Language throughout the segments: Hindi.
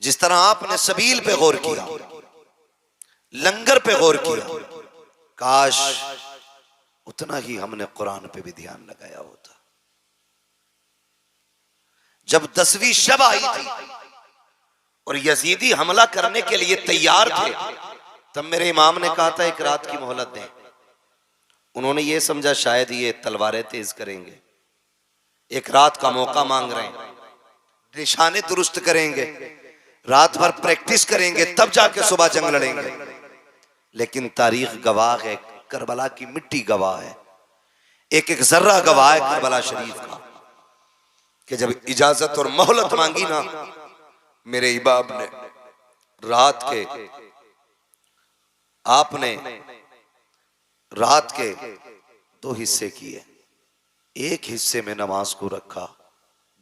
जिस तरह आपने सबील पे गौर किया, लंगर पे गौर किया, काश उतना ही हमने कुरान पे भी ध्यान लगाया होता। जब 10वीं शब आई थी और यजीदी हमला करने के लिए तैयार थे, तब मेरे इमाम ने कहा था एक रात की मोहलत दें। उन्होंने ये समझा शायद ये तलवारें तेज करेंगे, एक रात का मौका मांग रहे हैं, निशाने दुरुस्त करेंगे, रात भर प्रैक्टिस करेंगे, तब जाके सुबह जंग लड़ेंगे। लेकिन तारीख गवाह है, करबला की मिट्टी गवाह है, एक एक जर्रा गवाह है करबला शरीफ का, कि जब इजाजत और मोहलत मांगी ना मेरे इमाम ने, आपने रात के 2 हिस्से किए। एक हिस्से में नमाज को रखा,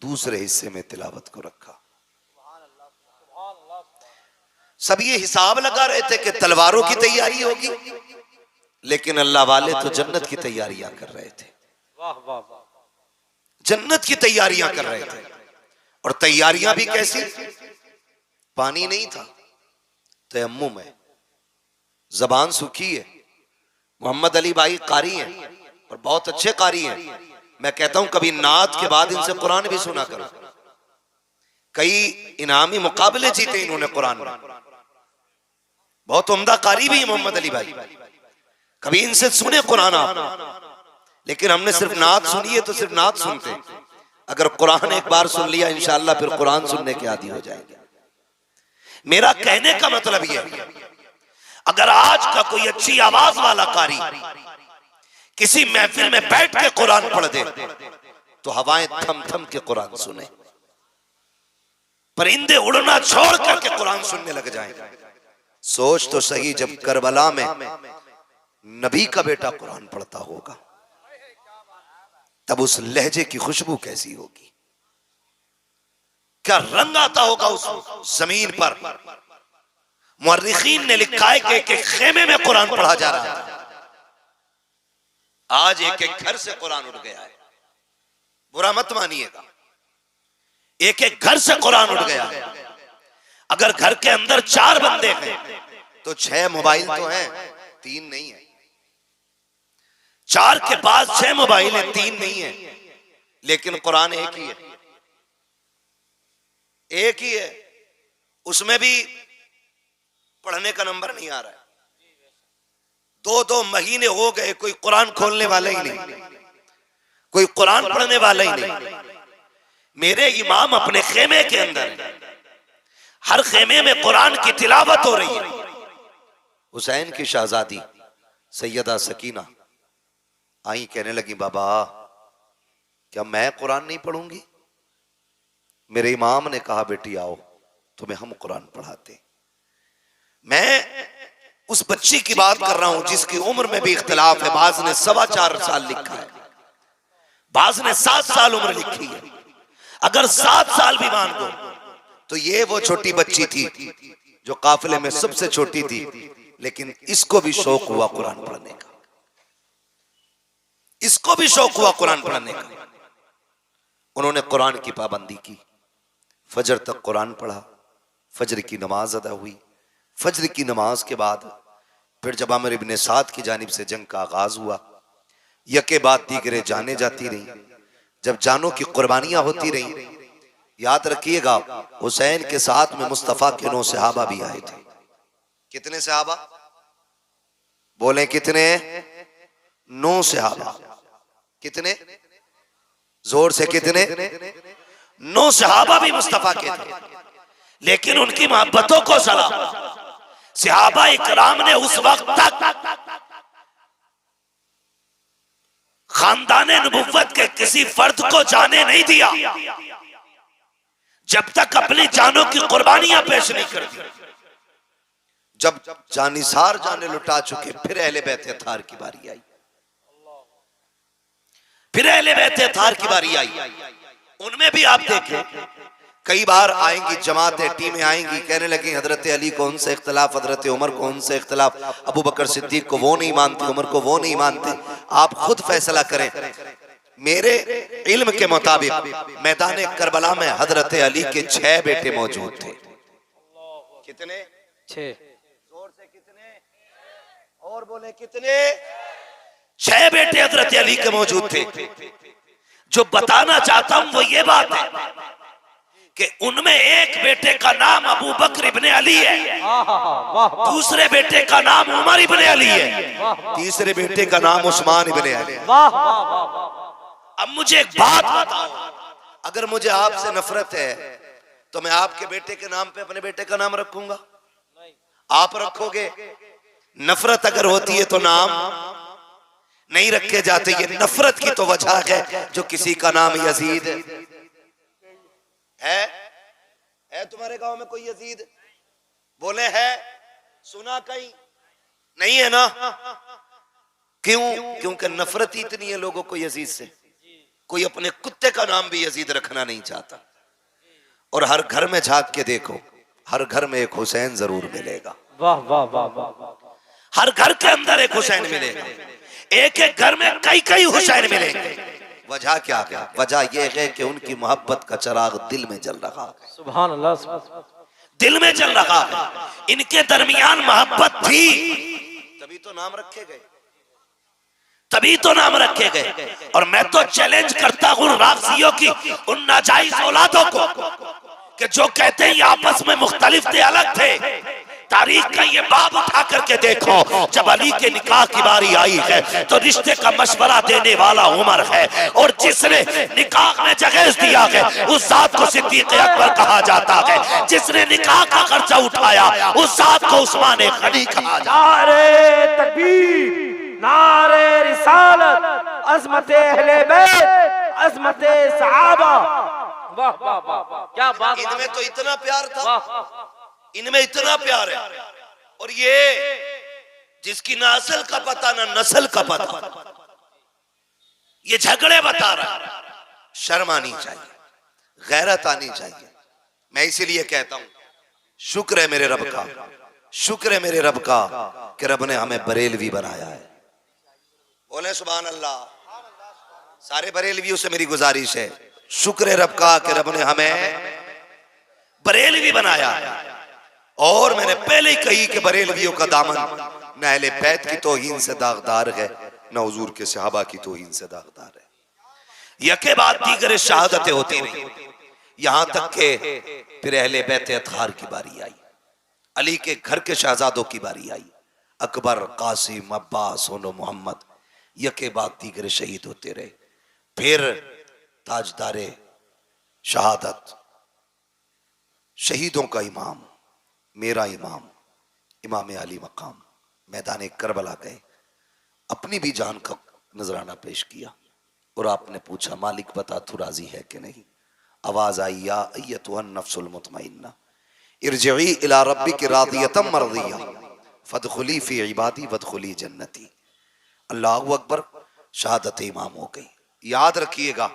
दूसरे हिस्से में तिलावत को रखा। सब ये हिसाब लगा रहे थे कि तलवारों की तैयारी होगी, लेकिन अल्लाह वाले तो जन्नत की तैयारियां कर रहे थे। जन्नत की तैयारियां कर रहे थे। और तैयारियां भी कैसी? पानी नहीं था, तयम्मुम है, जबान सूखी है। मोहम्मद अली भाई कारी हैं और बहुत अच्छे कारी हैं। मैं कहता हूं कभी नात के बाद इनसे कुरान भी सुना करो। कई इनामी मुकाबले जीते इन्होंने कुरान में, बहुत उम्दा कारी भी है मोहम्मद अली भाई। कभी इनसे सुने कुरान आप। लेकिन हमने सिर्फ नात सुनी है तो सिर्फ नात सुनते, अगर कुरान एक बार सुन लिया इंशाअल्लाह फिर कुरान सुनने के आदी हो जाएंगे। मेरा कहने का मतलब यह, अगर आज का कोई अच्छी आवाज वाला कारी किसी महफिल में बैठ के कुरान पढ़ दे तो हवाएं थम थम के कुरान सुने, परिंदे उड़ना छोड़ करके कुरान सुनने लग जाएं। सोच तो सही, जब करबला में नबी का बेटा कुरान पढ़ता होगा तब उस लहजे की खुशबू कैसी होगी, क्या रंग आता होगा उस जमीन पर। मुअर्रिखीन ने लिखा है कि एक एक खेमे में कुरान पढ़ा जा रहा था। आज एक एक घर से कुरान उड़ गया है, बुरा मत मानिएगा, एक एक घर से कुरान उड़ गया है। अगर घर के अंदर 4 बंदे हैं तो 6 मोबाइल तो हैं, 3 नहीं है। 4 के पास 6 मोबाइल है, 3 नहीं है, लेकिन कुरान एक ही है, एक ही है। उसमें भी पढ़ने का नंबर नहीं आ रहा है। 2-2 महीने हो गए कोई कुरान खोलने वाला ही नहीं, कोई कुरान पढ़ने वाला ही नहीं। मेरे इमाम अपने खेमे के अंदर, हर खेमे में कुरान की तिलावत हो रही है। हुसैन की शहजादी सैयदा सकीना आई, कहने लगी बाबा क्या मैं कुरान नहीं पढ़ूंगी? मेरे इमाम ने कहा बेटी आओ तुम्हें हम कुरान पढ़ाते। मैं उस बच्ची की बात कर रहा हूं जिसकी उम्र में भी इख्तिलाफ है। बाज ने 4.25 साल लिखा है, बाज ने 7 साल उम्र लिखी है। अगर 7 साल भी मान लो तो ये वो छोटी बच्ची थी जो काफिले में सबसे छोटी थी, लेकिन इसको भी शौक हुआ कुरान पढ़ने का, इसको भी शौक हुआ कुरान पढ़ने का। उन्होंने कुरान की पाबंदी की, फजर तक कुरान पढ़ा, फजर की नमाज अदा हुई। फजर की नमाज के बाद फिर जब अमर इब्ने साद की जानिब से जंग का आगाज हुआ, यके बाद दीगरे जाने जाती रही। जब जानों की कुर्बानियां होती रही, याद रखिएगा हुसैन के साथ में मुस्तफा के 9 सहाबा भी आए थे। कितने सहाबा बोले? कितने? 9 सहाबा। कितने? जोर से कितने? 9 सहाबा भी मुस्तफा के थे। लेकिन उनकी मोहब्बतों को सलाम सहाबा इकराम ने उस वक्त तक खानदाने नबुव्वत के किसी फर्द को जाने नहीं दिया जब तक अपनी जानों की कुर्बानियां पेश नहीं कर दी। जब जानिसार जाने लुटा चुके फिर अहले बैत थार की बारी आई, फिर अहले बैत थार की बारी आई। उनमें भी आप देखें कई बार आएंगी जमातें, टीमें आएंगी, कहने लगी हजरत अली को उनसे इख्तलाफ, हजरत उमर को उनसे इख्तलाफ, अबू बकर सिद्दीक को वो नहीं मानते, उमर को वो नहीं मानते। आप खुद फैसला करें। मेरे इल्म के मुताबिक मैदान करबला में हजरत अली के 6 बेटे मौजूद थे। कितने? 6। जोर से कितने? और बोले कितने? 6 बेटे हजरत अली के मौजूद थे। जो बताना चाहता हूं वो ये बात है कि उनमें एक बेटे का नाम अबू बकर इब्ने अली है, दूसरे बेटे का नाम उमर इब्ने अली है, तीसरे बेटे का नाम उस्मान इब्ने अली है। अब मुझे एक बात बताओ, अगर मुझे आपसे नफरत है तो मैं आपके बेटे के नाम पे अपने बेटे का नाम रखूंगा? आप रखोगे? नफरत अगर होती है तो नाम नहीं रखे जाते। ये नफरत की तो वजह है जो किसी का नाम यजीद है तुम्हारे गांव में कोई यजीद? बोले है? सुना कहीं? नहीं है ना? क्यों? क्योंकि नफरत ही इतनी है लोगों को यजीद से। कोई अपने कुत्ते का नाम भी यजीद रखना नहीं चाहता। और हर घर में झांक के देखो, हर घर में एक हुसैन जरूर मिलेगा। वाह वाह वाह वाह। हर घर के अंदर एक हुसैन मिलेगा, एक एक घर में कई कई हुसैन मिलेंगे। वजह क्या है? वजह यह है कि उनकी मोहब्बत का चिराग दिल में जल रहा है। सुभान अल्लाह। दिल में जल रहा है। इनके दरमियान मोहब्बत थी, तभी तो नाम रखे गए, तभी तो नाम रखे गए। और मैं तो चैलेंज करता हूं राफसियों की उन नाजायज औलादों को कि जो कहते हैं ये आपस में मुख्तलिफ थे, अलग थे। तारीख का ये बाब उठा करके देखो, जब अली के निकाह की बारी आई है तो रिश्ते का मशवरा देने वाला उमर है, और जिसने निकाह में जगह दिया है उस जात को सिद्दीक अकबर कहा जाता है। जिसने निकाह का खर्चा उठाया उस जात को उस्मान गनी कहा जाता है। नारे तकबीर, नारे रिसालत, अज़मत अहले बैत, अज़मत सहाबा। वाह वाह वाह, क्या बात। इनमें तो इतना प्यार था, इनमें इतना प्यार है। और ये जिसकी ना असल का पता ना नस्ल का पता, ये झगड़े बता रहा है। शर्म आनी चाहिए, गैरत आनी चाहिए। मैं इसीलिए कहता हूं शुक्र है मेरे रब का, शुक्र है मेरे रब का कि रब ने हमें बरेलवी बनाया है। बोले सुभान अल्लाह। सारे बरेलवियों से मेरी गुजारिश है, शुक्र है रब का कि रब ने हमें बरेलवी बनाया है। और मैंने पहले ही कही कि बरेलवियों का दामन न अहले बैत की तौहीन से दागदार है, न हुजूर के सहाबा की तौहीन से दागदार है। यके बाद दीगर शहादतें होती रही, यहां तक के फिर अहले बैत अतहार की बारी आई, अली के घर के शहजादों की बारी आई, अकबर, कासिम, अब्बास, सोनो, मोहम्मद, यके बाद दीगर शहीद होते रहे। फिर ताजदारे शहादत, शहीदों का इमाम, मेरा इमाम, इमाम अली मकाम मैदान करबला गए, अपनी भी जान का नजराना पेश किया। और आपने पूछा मालिक बता तू राजी है कि नहीं? आवाज आई या अय्यतुहन नफ्सुल मुतमइन्ना इरजिई इला रब्बिकी रादियतम मर्दिया फदखुली फी इबादी वदखुली जन्नती। अल्लाहु अकबर। शहादत इमाम हो गई। याद रखिएगा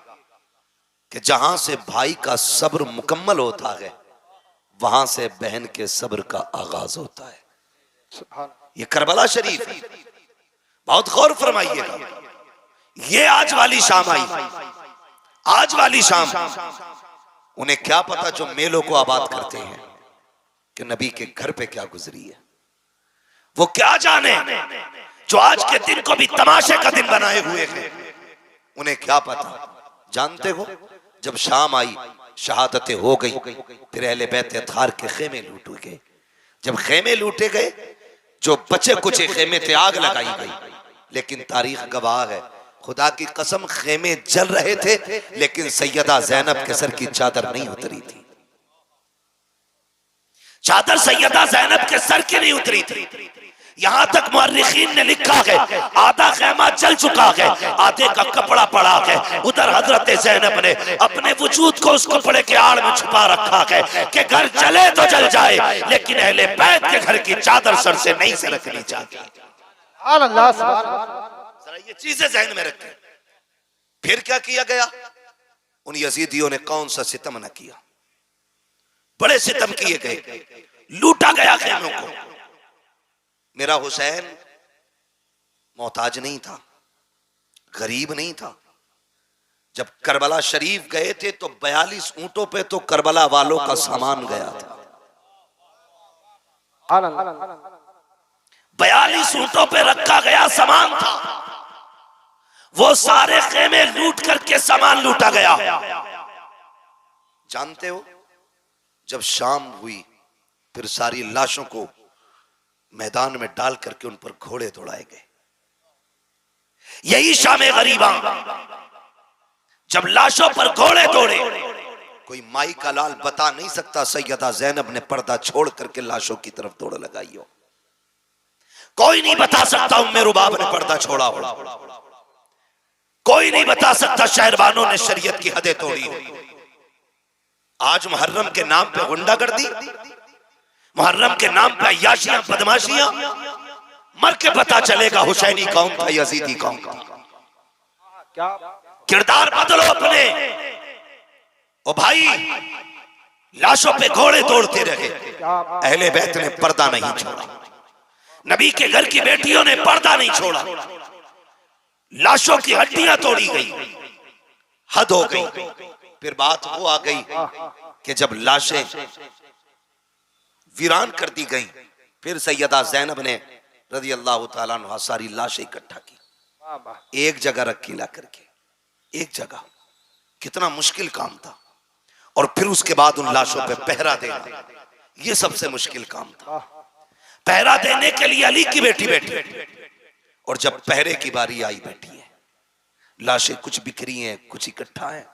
कि जहां से भाई का सब्र मुकम्मल होता है वहां से बहन के सब्र का आगाज होता है। ये करबला शरीफ है, बहुत गौर फरमाइएगा। ये आज वाली शाम आई, आज वाली शाम। उन्हें क्या पता जो मेलों को आबाद करते हैं कि नबी के घर पे क्या गुजरी है। वो क्या जाने जो आज के दिन को भी तमाशे का दिन बनाए हुए हैं। उन्हें क्या पता। जानते हो जब शाम आई, शहादतें हो गई, फिर अहले बैत अतहार के खेमे लूटे गए। जब खेमे लूटे गए, जो बचे कुचे खेमे थे आग लगाई गई। लेकिन तारीख गवाह है, खुदा की कसम खेमे जल रहे थे लेकिन सैयदा ज़ैनब के सर की चादर नहीं उतरी थी। चादर सैयदा ज़ैनब के सर की नहीं उतरी थी। यहां तक मुअर्रिखीन ने लिखा है आधा खेमा जल चुका है, आधे का कपड़ा पड़ा है। उधर हजरत ज़ैनब ने अपने वजूद को उस कपड़े के आड़ में छुपा रखा है कि घर जले तो जल जाए लेकिन अहले बैत के घर की चादर सर से नहीं सरकनी चाहिए। जरा ये चीजें ज़हन में रखें। फिर क्या किया गया? उन यजीदियों ने कौन सा सितम न किया। बड़े सितम किए गए, लूटा गया खेमों को। मेरा हुसैन मोहताज नहीं था, गरीब नहीं था। जब करबला शरीफ गए थे तो 42 ऊंटों पे तो करबला वालों का सामान गया था। 42 ऊंटों पे रखा गया सामान था, वो सारे खेमे लूट करके सामान लूटा गया। जानते हो, जब शाम हुई फिर सारी लाशों को मैदान में डाल करके उन पर घोड़े दौड़ाए गए। यही शाम गरीबा, जब लाशों पर घोड़े दौड़े, कोई माई का लाल बता नहीं सकता सैयदा ज़ैनब ने पर्दा छोड़ करके लाशों की तरफ दौड़ लगाई हो। कोई नहीं बता सकता उम्मे रुबाब ने पर्दा छोड़ा हो, कोई नहीं बता सकता शहरबानों ने शरीयत की हदें तोड़ी हो। आज मुहर्रम के नाम पे गुंडागर्दी, मुहर्रम के नाम पे अय्याशियां बदमाशियां, मर के पता चलेगा हुसैनी कौन था, यजीदी कौन था। किरदार बदलो अपने। ओ भाई, लाशों पे घोड़े दौड़ते रहे, अहले बैत ने पर्दा नहीं छोड़ा, नबी के घर की बेटियों ने पर्दा नहीं छोड़ा, लाशों की हड्डियां तोड़ी गई, हद हो गई। फिर बात वो आ गई कि जब लाशें वीरान कर दी गई, फिर सैयदा ज़ैनब ने रज़ी अल्लाह ताला अन्हा सारी लाशें इकट्ठा की, एक जगह रखी ला करके, एक जगह। कितना मुश्किल काम था। और फिर उसके बाद उन लाशों पे पहरा देना, ये सबसे मुश्किल काम था। पहरा देने के लिए अली की बेटी बैठी, और जब पहरे की बारी आई, बैठी है, लाशें कुछ बिखरी हैं, कुछ इकट्ठा है।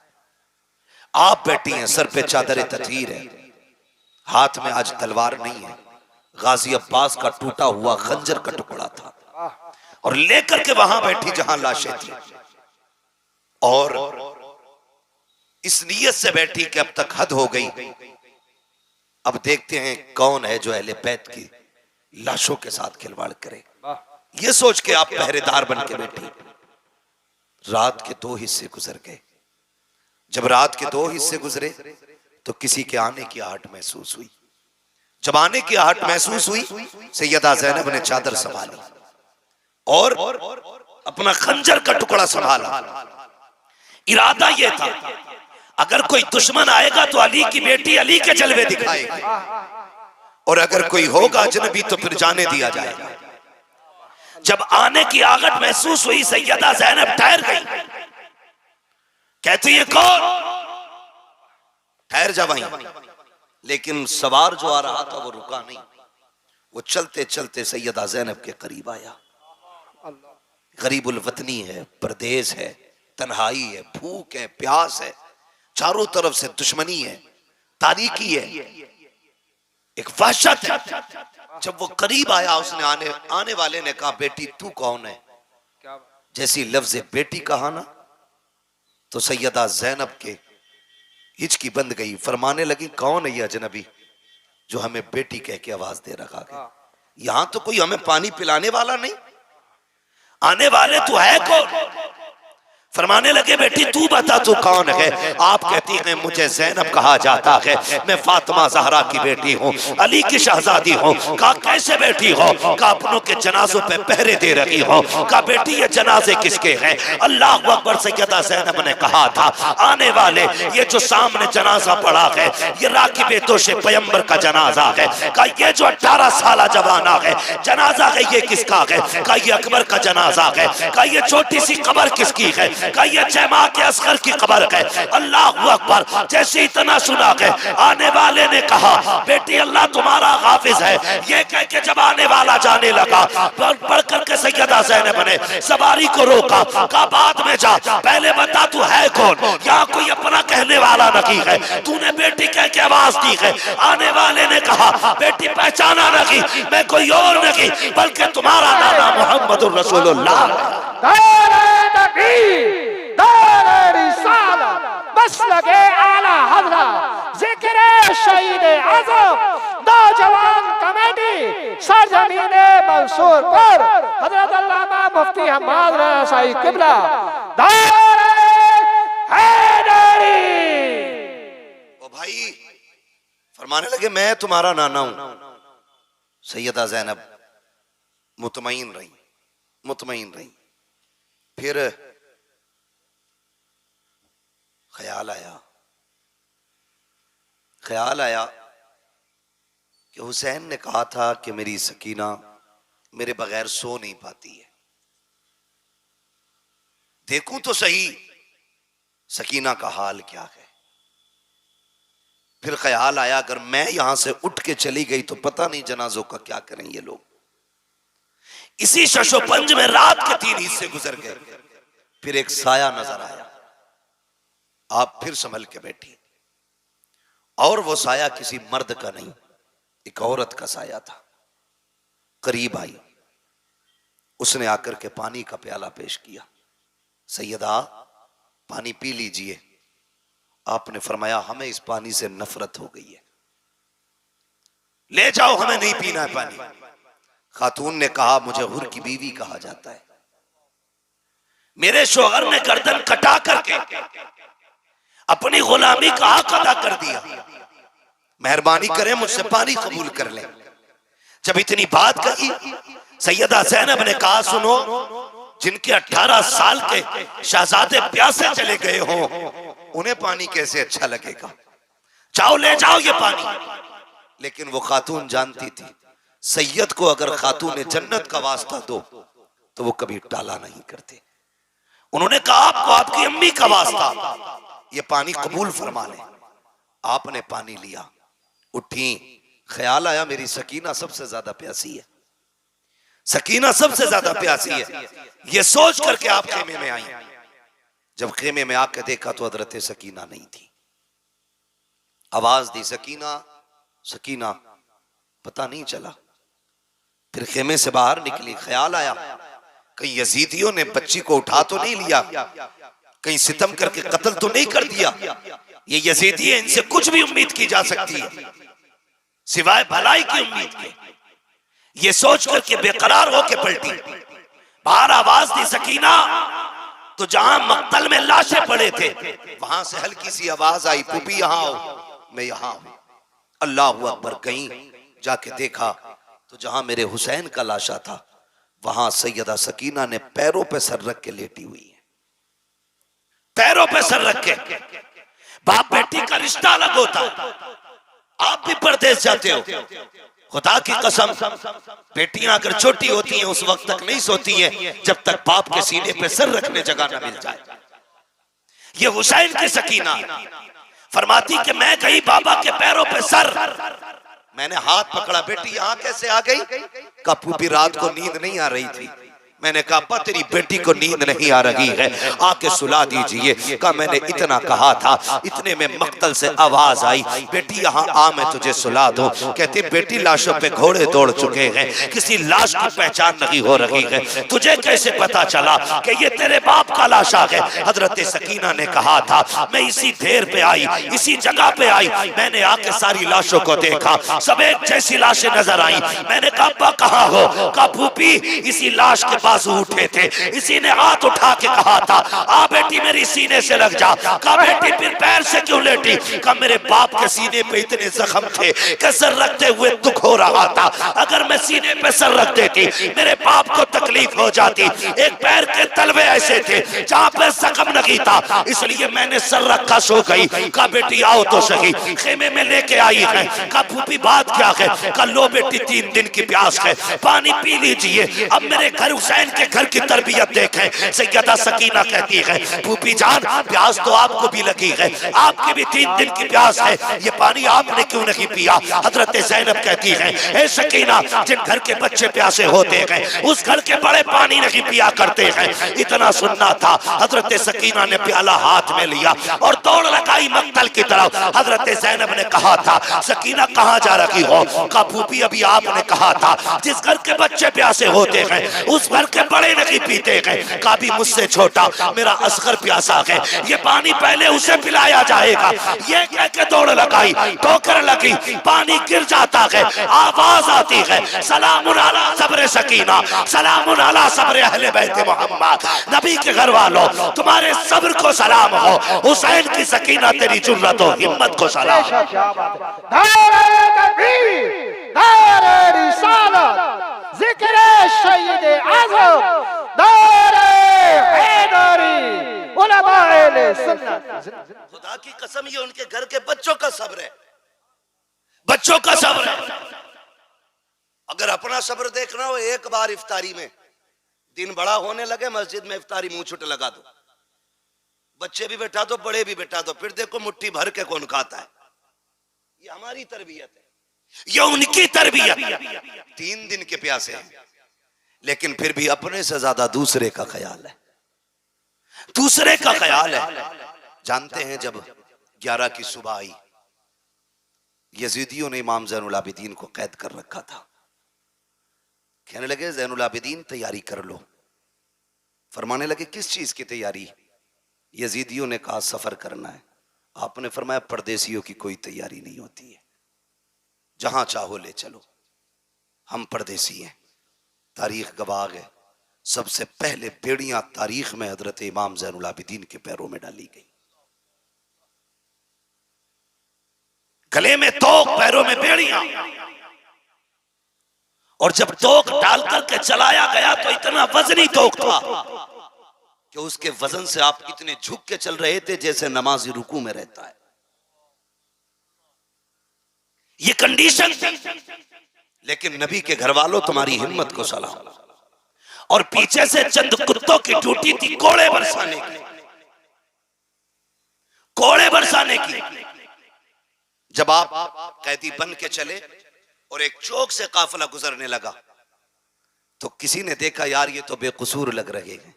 आप बैठी हैं, सर पे चादर तथीर है, हाथ में आज तलवार नहीं है, गाजी अब्बास का टूटा हुआ खंजर का टुकड़ा था, और लेकर के वहां बैठी जहां लाशें थी, और इस नीयत से बैठी कि अब तक हद हो गई, अब देखते हैं कौन है जो अहले बैत की लाशों के साथ खिलवाड़ करे। ये सोच के आप पहरेदार बन के बैठी। रात के 2 हिस्से गुजर गए। जब रात के 2 हिस्से गुजरे तो किसी के आने की आहट महसूस हुई। जब आने की आहट महसूस हुई, सैयदा ज़ैनब ने चादर संभाली और अपना खंजर का टुकड़ा संभाला। इरादा यह था, अगर कोई दुश्मन आएगा तो अली की बेटी अली के जलवे दिखाएगी, और अगर कोई होगा अजनबी तो फिर जाने दिया जाएगा। जब आने की आहट महसूस हुई, सैयदा ज़ैनब ठहर गई, कहती है कौन? ठहर जा वहीं। लेकिन सवार जो आ रहा था वो रुका नहीं, वो चलते चलते सैयदा ज़ैनब के करीब आया। गरीबुल वतनी है, परदेश है, तन्हाई है, भूख है, प्यास है, चारों तरफ से दुश्मनी है, तारीकी है, एक वहशत है। जब वो करीब आया, उसने आने वाले ने कहा, बेटी तू कौन है? जैसी लफ्ज़ बेटी कहा ना, तो सैयदा ज़ैनब के हिचकी बंद गई। फरमाने लगी, कौन है ये अजनबी जो हमें बेटी कह के आवाज दे रखा है? यहां तो कोई हमें पानी पिलाने वाला नहीं, आने वाले तू है कौन? फरमाने लगे, बेटी तू बता तू कौन है? आप कहती हैं मुझे ज़ैनब कहा जाता है, मैं फातिमा ज़हरा की बेटी हूँ, अली की शहजादी हूँ। कहा कैसे बेटी हो? कहा अपनों के जनाजों पे पहरे दे रही हो। कहा बेटी ये जनाजे किसके हैं? अल्लाह अकबर। सैयदा ज़ैनब ने कहा था, आने वाले ये जो सामने जनाजा पड़ा है, ये राकिब दोशे पैगंबर का जनाजा है। कहा ये जो 18 साल जवाना है जनाजा है, ये किसका है? कहा ये अकबर का जनाजा है। कहा ये छोटी सी कब्र किसकी है? कहा ये जमा के असगर की कब्र है। अल्लाह अकबर। जैसे इतना सुना है, आने वाले ने कहा, बेटी अल्लाह तुम्हारा हाफिज है। ये कह के जब आने वाला जाने लगा, पढ़ करके सैयदा ज़ैनब ने सवारी को रोका। कहा बाद में जा, पहले बता तू है कौन? यहाँ कोई अपना कहने वाला नहीं है, तूने बेटी कह के आवाज दी है। आने वाले ने कहा, बेटी पहचाना नहीं, मैं कोई और नहीं बल्कि तुम्हारा नाना मोहम्मद रसूलुल्लाह। मसलके आला हज़रा, ज़िक्र शहीद आज़म, नौजवान कमेटी सरज़मीन मंसूर पर हज़रत अल्लामा मुफ्ती हम्माद रज़ा साहिब क़िबला दारे हैदरी। ओ भाई, फरमाने लगे मैं तुम्हारा नाना हूं। सैयदा ज़ैनब मुतमईन रही, मुतमईन रही। फिर ख्याल आया कि हुसैन ने कहा था कि मेरी सकीना मेरे बगैर सो नहीं पाती है, देखूं तो सही सकीना का हाल क्या है। फिर ख्याल आया अगर मैं यहां से उठ के चली गई तो पता नहीं जनाजों का क्या करें ये लोग। इसी शशोपंज में रात के 3 हिस्से गुजर गए। फिर एक साया नजर आया, आप फिर संभल के बैठी, और वो साया किसी मर्द का नहीं, एक औरत का साया था। करीब आई, उसने आकर के पानी का प्याला पेश किया, सैयदा पानी पी लीजिए। आपने फरमाया हमें इस पानी से नफरत हो गई है, ले जाओ, हमें नहीं पीना है पानी। खातून ने कहा मुझे हुर की बीवी कहा जाता है, मेरे शोहर ने गर्दन कटा करके अपनी गुलामी का हक अदा कर दिया, मेहरबानी करें मुझसे पानी कबूल कर लें। जब इतनी बात कही, सैयदा ज़ैनब ने कहा सुनो, जिनके 18 साल के शहजादे प्यासे चले गए हो उन्हें पानी कैसे अच्छा लगेगा, जाओ ले जाओ ये पानी। लेकिन वो खातून जानती थी सैयद को अगर खातून जन्नत का वास्ता दो तो वो कभी टाला नहीं करते। उन्होंने कहा आपको आपकी अम्मी का वास्ता ये पानी कबूल फरमा ले। आपने पानी लिया, उठी, ख्याल आया मेरी सकीना सबसे ज्यादा प्यासी है, सकीना सबसे ज्यादा प्यासी है, ये सोच करके आप खेमे में आई। जब खेमे में आके देखा तो हजरत सकीना नहीं थी। आवाज दी सकीना सकीना, पता नहीं चला। फिर खेमे से बाहर निकली, ख्याल आया कहीं यजीदियों ने बच्ची को उठा तो नहीं लिया, कहीं सितम करके कत्ल तो नहीं कर दिया। ये यजीदी है, इनसे कुछ भी उम्मीद की जा सकती है सिवाय भलाई की उम्मीद के। ये सोच करके बेकरार होके पलटी, बाहर आवाज दी सकीना, तो जहां मक्तल में लाशें पड़े थे वहां से हल्की सी आवाज आई, पुपी यहां आओ, मैं यहां हूं। अल्लाह अकबर, कहीं जाके देखा तो जहां मेरे हुसैन का लाशा था वहां सैयदा सकीना ने पैरों पे सर रख के लेटी हुई है, पैरों पे सर रख के। बाप बेटी का रिश्ता अलग होता, आप भी परदेश जाते हो, खुदा की कसम बेटियां अगर छोटी होती हैं उस वक्त तक नहीं सोती हैं जब तक बाप के सीने पे सर रखने जगह ना मिल जाए। ये हुसैन की सकीना फरमाती कि मैं गई बाबा के पैरों पे सर, मैंने हाथ पकड़ा, बेटी यहां कैसे आ गई? का पूपी रात को नींद नहीं आ रही थी। मैंने कहा अब्बा तेरी बेटी को नींद नहीं आ रही है, आके सुला दीजिए। कहा मैंने इतना कहा था, इतने में मक्तल से आवाज आई, बेटी यहाँ आ मैं तुझे सुला दूं। कहती बेटी लाशों पे घोड़े दौड़ चुके हैं, किसी लाश की पहचान नहीं हो रही है, तुझे कैसे पता चला कि ये तेरे बाप का लाशा है? हजरत सकीना ने कहा था मैं इसी ढेर पे आई, इसी जगह पे आई, मैंने आके सारी लाशों को देखा, सब एक जैसी लाशें नजर आई। मैंने कहा अब्बा कहाँ हो? कहा फूफी इसी लाश के बाजू उठे थे, इसी ने हाथ उठा के कहा था आ बेटी मेरी सीने से लग जा। कहा बेटी फिर पैर से क्यों लेटी? कहा मेरे बाप के सीने पे इतने जख्म थे कि सर रखते हुए दुख हो रहा था, अगर मैं सीने पे सर रख देती मेरे बाप को तकलीफ हो जाती। एक पैर के तलवे ऐसे थे जहां पे जख्म नहीं था, इसलिए मैंने सर रखा सो गई। कहा बेटी आओ तो सही, खेमे में लेके आई है। कहा फूफी बात क्या है? कहा लो बेटी 3 दिन की प्यास है, पानी पी लीजिए। अब मेरे घर हुसैन के घर की तरबियत देखें। सैयदा सकीना कहती है फूफी जान प्यास तो आपको भी लगी है, आपकी भी 3 दिन की प्यास है, ये पानी आपने क्यों नहीं पिया? हजरत ज़ैनब कहती है ए सकीना जिन घर के बच्चे प्यासे होते हैं उस घर के बड़े पानी नहीं पिया करते हैं। इतना सुनना था, हजरत सकीना ने प्याला हाथ में लिया और दौड़ लगाई मक्तल की तरफ। हजरत ज़ैनब ने कहा था सकीना कहाँ जा रही हो? कहा फूफी अभी आपने कहा था जिस घर के बच्चे प्यासे होते हैं उस घर के बड़े नहीं पीते हैं। का भी मुझसे छोटा मेरा असगर प्यासा है, ये पानी पहले उसे पिलाया जाएगा। ये कह के दौड़ लगाई, ठोकर लगी, पानी गिर जाता है, आवाज आती है सलामुन अला सब्र सकीना, सलामुन अला सब्र अहले बैत मोहम्मद। नबी के घर वालों तुम्हारे सब्र को सलाम हो, हुसैन की सकीना तेरी जुर्रत और हिम्मत को सलाम। नारे तकबीर, नारे रिसालत, जिक्र शहीद आज़म, नारे हैदरी, उलमाए सुन्नत। खुदा की कसम ये उनके घर के बच्चों का सब्र है, बच्चों का सब्र है। अगर अपना सब्र देखना हो, एक बार इफ्तारी में दिन बड़ा होने लगे मस्जिद में इफ्तारी मुंह छुट लगा दो, बच्चे भी बैठा दो बड़े भी बैठा दो, फिर देखो मुट्ठी भर के कौन खाता है। ये हमारी तरबियत है, ये उनकी तरबियत। 3 दिन के प्यासे हैं लेकिन फिर भी अपने से ज्यादा दूसरे का ख्याल है, दूसरे का ख्याल है। जानते हैं जब 11 की सुबह आई, यजीदियों ने इमाम ज़ैनुल आबिदीन को कैद कर रखा था। कहने लगे ज़ैनुल आबिदीन तैयारी कर लो। फरमाने लगे किस चीज की तैयारी? यजीदियों ने कहा सफर करना है। आपने फरमाया परदेसियों की कोई तैयारी नहीं होती है, जहां चाहो ले चलो, हम परदेसी हैं। तारीख गवाह है, सबसे पहले बेड़ियां तारीख में हजरत इमाम ज़ैनुल आबिदीन के पैरों में डाली गई। गले में तोक, पैरों में बेड़ियां। और जब तोक डाल करके चलाया गया तो इतना वजनी तोक था कि उसके वजन से आप इतने झुक के चल रहे थे जैसे नमाजी रुकू में रहता है। ये कंडीशन थी। लेकिन नबी के घर वालों, तुम्हारी हिम्मत को सलाम। और पीछे से चंद कुत्तों की ड्यूटी थी कोड़े बरसाने की, कोड़े बरसाने की। जब आप कैदी बन के चले और एक चौक से काफिला गुजरने लगा तो किसी ने देखा यार ये तो बेकसूर लग रहे हैं,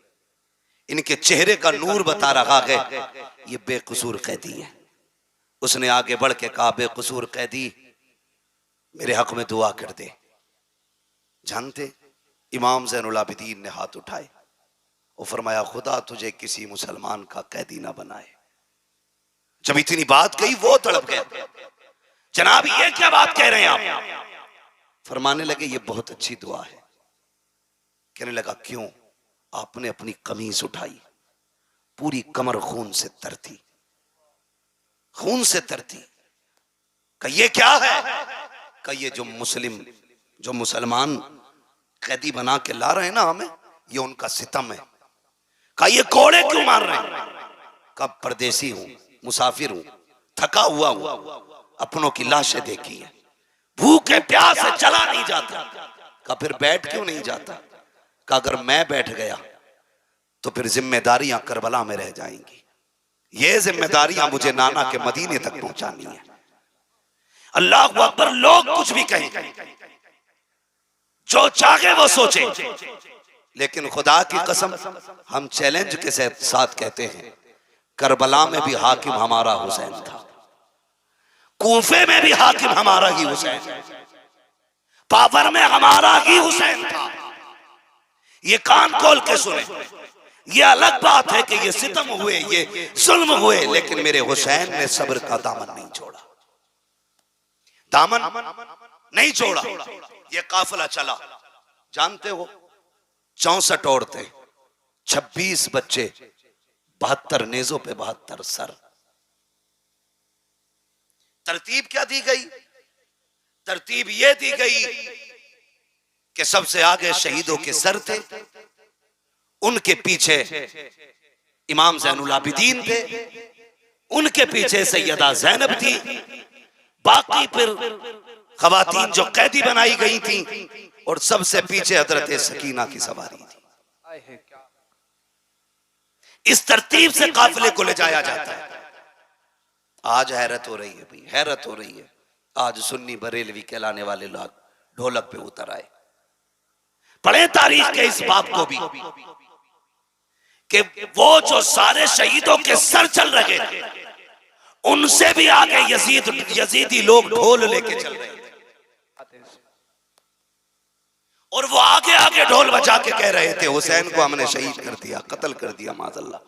इनके चेहरे का नूर बता रहा है ये बेकसूर कैदी है। उसने आगे बढ़ के कहा बेकसूर कैदी मेरे हक में दुआ कर दे। जानते इमाम ज़ैनुल आबिदीन ने हाथ उठाए और फरमाया खुदा तुझे किसी मुसलमान का कैदी ना बनाए। जब इतनी बात कही वो तड़प गए, जनाब ये क्या बात कह रहे हैं आप? फरमाने लगे ये बहुत अच्छी दुआ है। कहने लगा क्यों? आपने अपनी कमीज उठाई, पूरी कमर खून से तरती, खून से तरती। कहा ये क्या है? कहा ये जो मुसलमान कैदी बना के ला रहे हैं ना हमें, ये उनका सितम है। कहा ये कोड़े क्यों मार रहे हैं? कहा परदेसी हूं, मुसाफिर हूं, थका हुआ हूं, अपनों की लाशें देखी है, भूखे प्यास से चला नहीं जाता। कहा फिर बैठ क्यों नहीं जाता? कहा अगर मैं बैठ गया तो फिर जिम्मेदारियां करबला में रह जाएंगी, ये जिम्मेदारियां मुझे नाना के मदीने तक पहुंचानी है। अल्लाह अकबर। लोग कुछ भी कहें, जो चाहे वो सोचे, लेकिन खुदा की कसम हम चैलेंज के साथ कहते हैं करबला में भी हाकिम हमारा हुसैन था, कूफे में भी हाकिम हमारा ही हुसैन, पावर में हमारा ही हुसैन था। ये कान खोल के सुने। ये अलग बात है कि ये सितम हुए, ये जुल्म हुए, लेकिन मेरे हुसैन ने सब्र का दामन नहीं छोड़ा, दामन नहीं छोड़ा। ये काफिला चला, जानते हो 64 औरतें, 26 बच्चे, 72 नेजों पे 72 सर। तरतीब क्या दी गई? तरतीब यह दी गई कि सबसे आगे शहीदों के सर थे, उनके पीछे इमाम ज़ैनुल आबिदीन थे, उनके पीछे सैयदा ज़ैनब थी, बाकी फिर खवातीन जो कैदी बनाई गई थी, और सबसे पीछे हजरत सकीना की सवारी थी। इस तरतीब से काफिले को ले जाया जाता है। आज हैरत हो रही है भाई, हैरत हो रही है। आज सुन्नी बरेलवी कहलाने वाले लोग ढोलक पे उतर आए। पढ़े तारीख के इस बात को भी कि वो जो सारे शहीदों के सर चल रहे थे, उनसे भी आगे यजीदी लोग ढोल लेके चल रहे थे, और वो आगे आगे ढोल बजा के कह रहे थे हुसैन को हमने शहीद कर दिया, कत्ल कर दिया, माज़अल्लाह,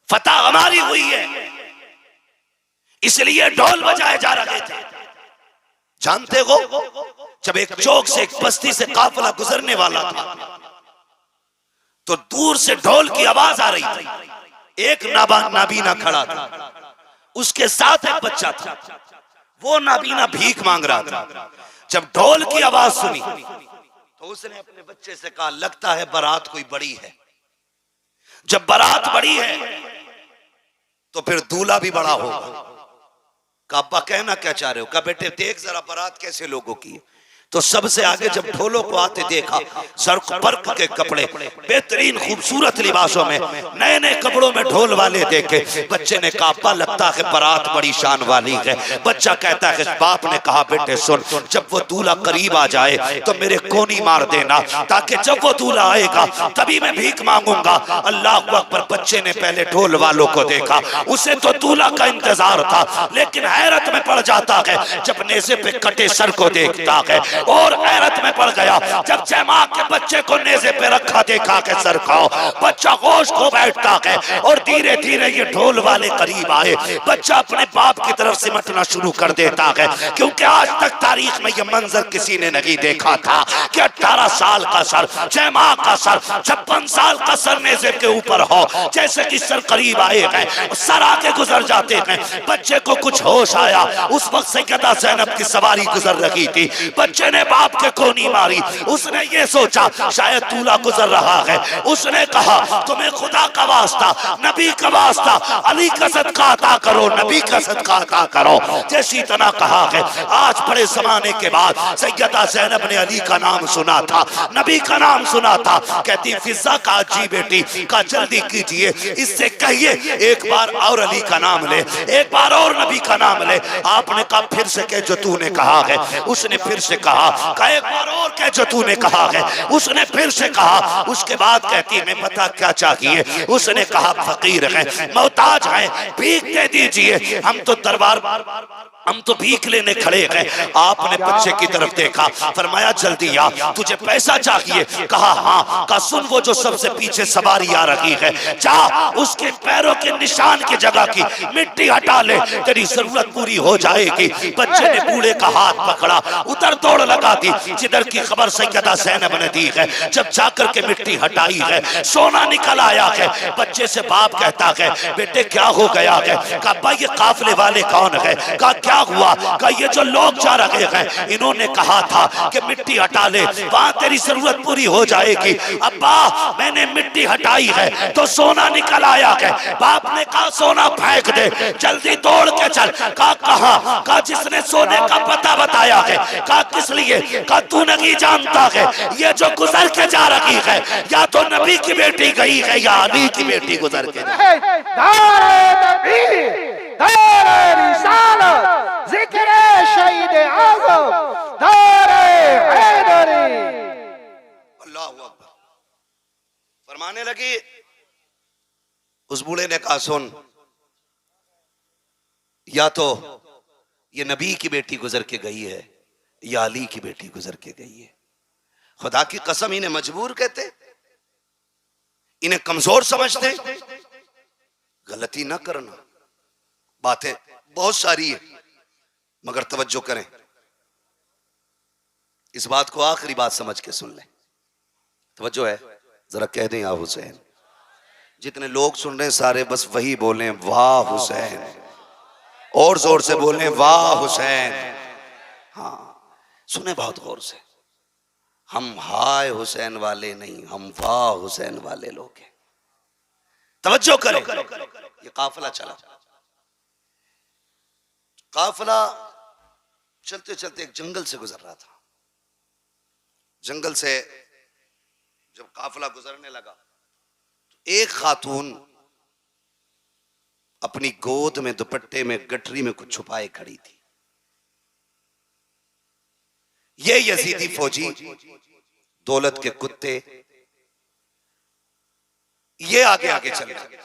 फतह हमारी हुई है, इसलिए ढोल बजाए जा रहे थे। जानते हो जब एक चौक से एक बस्ती से काफिला गुजरने वाला था तो दूर से ढोल की आवाज आ रही थी। एक नाबीना खड़ा था, उसके साथ एक बच्चा था, वो नाबीना भीख मांग रहा था। जब ढोल की आवाज सुनी तो उसने अपने बच्चे से कहा लगता है बारात कोई बड़ी है। जब बारात बड़ी है तो फिर दूल्हा भी बड़ा होगा। कहा अब्बा कहना क्या चाह रहे हो? कहा बेटे देख जरा बारात कैसे लोगों की है, तो सबसे आगे जब ढोलों को आते देखा, सर्क पर्क के कपड़े, बेहतरीन खूबसूरत लिबासों में, नए नए कपड़ों में ढोल वाले देखे। बच्चे ने कहा अब्बा लगता है बारात बड़ी शान वाली है। बच्चा कहता है बाप ने कहा बेटे सुन, जब वो दूल्हा करीब आ जाए तो मेरे कोनी मार देना, ताकि जब वो दूल्हा आएगा तभी मैं भीख मांगूंगा। अल्लाह अकबर। बच्चे ने पहले ढोल वालों को देखा, उसे तो दूल्हा का इंतजार था, लेकिन हैरत में पड़ जाता है जब नेज़े पे कटे सर को देखता है, और हैरत में पड़ गया जब जमा के बच्चे को नेज़े पे रखा देखा के सर को। बच्चा होश खो बैठता है और धीरे धीरे ये ढोल वाले करीब आए। बच्चा अपने बाप की तरफ सिमटना शुरू कर देता है, क्योंकि आज तक तारीख में ये मंजर किसी ने नहीं देखा था कि 18 साल का सर, जमा का सर, 56 साल का सर नेज़े के ऊपर हो। जैसे कि सर करीब आए हैं, सर आके गुजर जाते हैं। बच्चे को कुछ होश आया, उस वक्त सैयदा ज़ैनब की सवारी गुजर रही थी। बच्चे ने बाप के कोनी मारी, उसने ये सोचा शायद दूल्हा गुजर रहा है। उसने कहा तुम्हें खुदा का वास्ता, नबी का वास्ता, अली का सदका अता करो, नबी का सदका अता करो। जैसी तना कहा है, आज बड़े जमाने के बाद सैयदा ज़ैनब ने अली का नाम सुना था, नबी का नाम सुना था। कहती फिजा का जी बेटी का जल्दी कीजिए, इससे कहिए एक बार और अली का नाम ले, एक बार और नबी का नाम ले। आपने कहा फिर से कह जो तूने कहा है। उसने फिर से कहा एक बार और कह जो तूने कहा है। उसने फिर से कहा। उसके बाद कहती मैं पता क्या चाहिए। उसने कहा फकीर है, मोहताज है, भीख दे दीजिए, हम तो दरबार, हम तो भीख लेने खड़े हैं। आपने बच्चे की तरफ देखा, फरमाया जल्दी आ, तुझे पैसा चाहिए? कहा हाँ। कहा सुन, वो जो सबसे पीछे सवारी आ रही है, जा उसके पैरों के निशान की जगह की मिट्टी हटा ले, तेरी जरूरत पूरी हो जाएगी। बच्चे ने बूढ़े का हाथ पकड़ा, उधर दौड़ लगा दी जिधर की खबर सैयदा ज़ैनब ने दी है। जब जाकर के मिट्टी हटाई है, सोना निकल आया है। बच्चे से बाप कहता है बेटे क्या हो गया है? कहा ये काफले वाले कौन है? कहा क्या हुआ? कहा ये जो लोग जा रहे हैं, इन्होंने कहा था कि मिट्टी हटा ले, वहां तेरी जरूरत पूरी हो जाएगी। अब्बा मैंने मिट्टी हटाई है तो सोना निकल आया है। बाप ने कहा सोना फेंक दे, जल्दी दौड़ के चल। कहा कहा? कहा जिसने सोने का पता बताया है। कहा किस लिए? कहा तू नहीं जानता है ये जो गुजर के जा रही है, या तो नबी की बेटी गई है या अली की बेटी गुजर के। फरमाने लगी, उस बूढ़े ने कहा सुन, या तो ये नबी की बेटी गुजर के गई है या अली की बेटी गुजर के गई है। खुदा की कसम इन्हें मजबूर कहते, इन्हें कमजोर समझते। गलती ना करना, बातें बहुत सारी है मगर तवज्जो करें, इस बात को आखिरी बात समझ के सुन लें। तवज्जो है, जरा कह दें या हुसैन। जितने लोग सुन रहे हैं सारे बस वही बोलें वाह हुसैन, और जोर से बोलें वाह हुसैन। हाँ सुने बहुत गौर से, हम हाय हुसैन वाले नहीं, हम वाह हुसैन वाले लोग हैं। तवज्जो करें। ये काफिला चला, काफिला चलते चलते एक जंगल से गुजर रहा था। जंगल से जब काफिला गुजरने लगा तो एक खातून अपनी गोद में दुपट्टे में गठरी में कुछ छुपाए खड़ी थी। ये यजीदी फौजी, दौलत के कुत्ते, ये आगे आगे चले गए।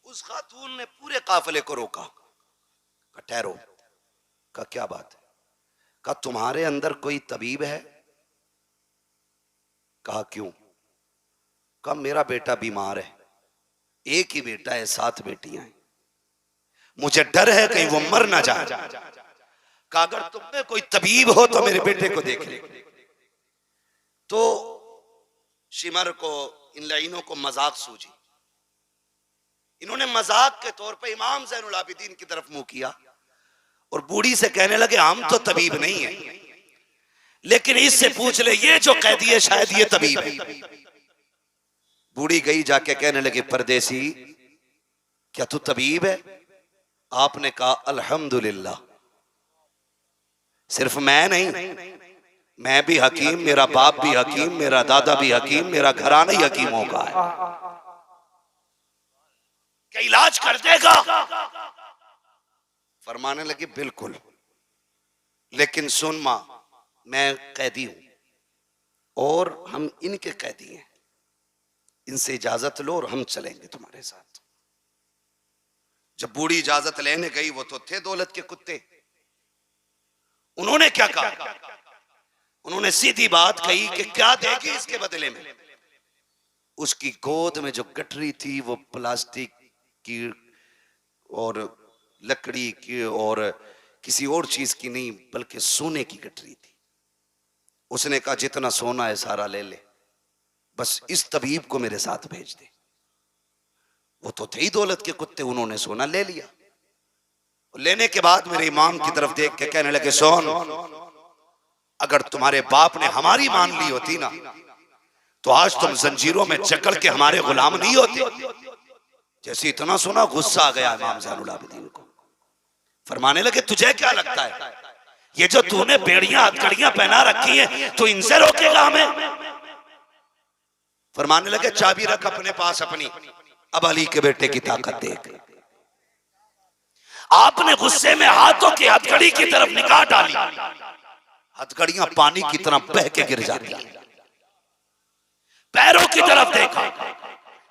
उस खातून ने पूरे काफिले को रोका, कहा ठहरो। कहा क्या बात है? कहा तुम्हारे अंदर कोई तबीब है? कहा क्यों? कहा मेरा बेटा बीमार है, एक ही बेटा है, 7 बेटियां हैं, मुझे डर है कहीं वो मर ना जाए। कहा अगर तुम में कोई तबीब हो तो मेरे बेटे को देख ले। तो शिमर को, इन लाइनों को मजाक सूझी। इन्होंने मजाक के तौर पे इमाम ज़ैनुल आबिदीन की तरफ मुंह किया और बूढ़ी से कहने लगे हम तो तबीब नहीं है, लेकिन इससे पूछ ले ये जो कैदी है शायद ये तबीब है। बूढ़ी गई जाके कहने लगी परदेसी क्या तू तबीब है? आपने कहा अल्हम्दुलिल्लाह, सिर्फ मैं नहीं, मैं भी हकीम, मेरा बाप भी हकीम, मेरा दादा भी हकीम, मेरा घराना ही हकीमों का है। क्या इलाज कर देगा? फरमाने लगे बिल्कुल, लेकिन सुन मां, मैं कैदी हूं और हम इनके कैदी हैं, इनसे इजाजत लो और हम चलेंगे तुम्हारे साथ। जब बूढ़ी इजाजत लेने गई, वो तो थे दौलत के कुत्ते, उन्होंने क्या कहा? उन्होंने सीधी बात कही कि क्या देगी इसके बदले में? उसकी गोद में जो गठरी थी वो प्लास्टिक की और लकड़ी की और किसी और चीज की नहीं, बल्कि सोने की गठरी थी। उसने कहा जितना सोना है सारा ले ले, बस इस तबीब को मेरे साथ भेज दे। वो तो थे ही दौलत के कुत्ते, उन्होंने सोना ले लिया। लेने के बाद मेरे इमाम की तरफ देख के कहने लगे, सोन, अगर तुम्हारे बाप ने हमारी मान ली होती ना, तो आज तुम जंजीरों में जकड़ के हमारे गुलाम नहीं होते। जैसे इतना सुना, गुस्सा आ गया इमाम ज़ैनुल आबिदीन को। फरमाने लगे, तुझे क्या लगता है ये जो तूने बेड़ियां हथकड़ियां पहना रखी हैं, तो इनसे रोकेगा हमें? फरमाने लगे, चाबी रख अपने पास अपनी, अब अली के बेटे की ताकत देख। आपने गुस्से में हाथों की हथकड़ी की तरफ निगाह डाली, हथकड़ियां पानी की तरह बह के गिर जाती, पैरों की तरफ देखा,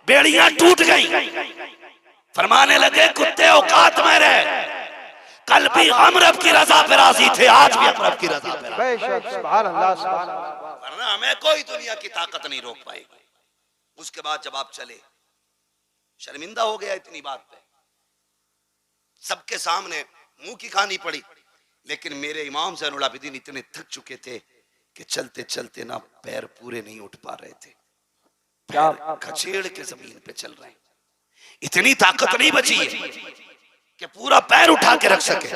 बेड़ियां टूट गई। फरमाने लगे, कुत्ते औकात में रहे, कल भी हम रब की रजा पे राजी थे, आज भी हम रब की रजा पे राजी। बेशक, सुभान अल्लाह, सुभान अल्लाह। वरना हमें कोई दुनिया की ताकत नहीं रोक पाएगी। उसके बाद जब आप चले, शर्मिंदा हो गया इतनी बात पे, सबके सामने मुंह की कहानी पड़ी। लेकिन मेरे इमाम ज़ैनुल आबिदीन इतने थक चुके थे कि चलते चलते ना पैर पूरे नहीं उठ पा रहे थे, पैर खचेड़ के जमीन पे चल रहे हैं। इतनी ताकत नहीं बची है कि पूरा पैर उठा के रख सके,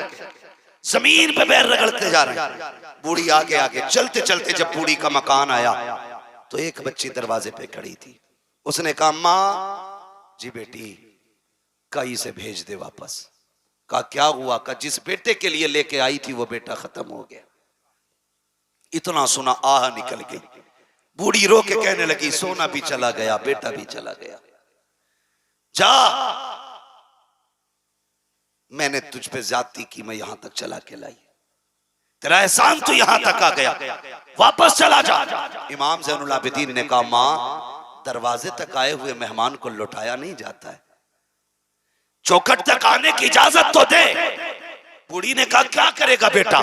जमीन पे पैर रगड़ते जा रहे हैं। बूढ़ी आगे आगे चलते चलते जब बूढ़ी का मकान आया, तो एक बच्ची दरवाजे पे खड़ी थी। उसने कहा, माँ जी बेटी, कई से भेज दे वापस। कहा क्या हुआ? कहा जिस बेटे के लिए लेके आई थी वो बेटा खत्म हो गया। इतना सुना आह निकल गई। बूढ़ी रो के कहने लगी, सोना भी चला गया, बेटा भी चला गया। जा, मैंने तुझ पे ज्यादती की, मैं यहां तक चला के लाई, तेरा एहसान तो यहां तक आ गया, वापस चला जा। इमाम ज़ैनुल आबिदीन ने कहा, मां, दरवाजे तक आए हुए मेहमान को लौटाया नहीं जाता है, चौखट तक आने की इजाजत तो दे। बूढ़ी ने कहा, क्या करेगा बेटा,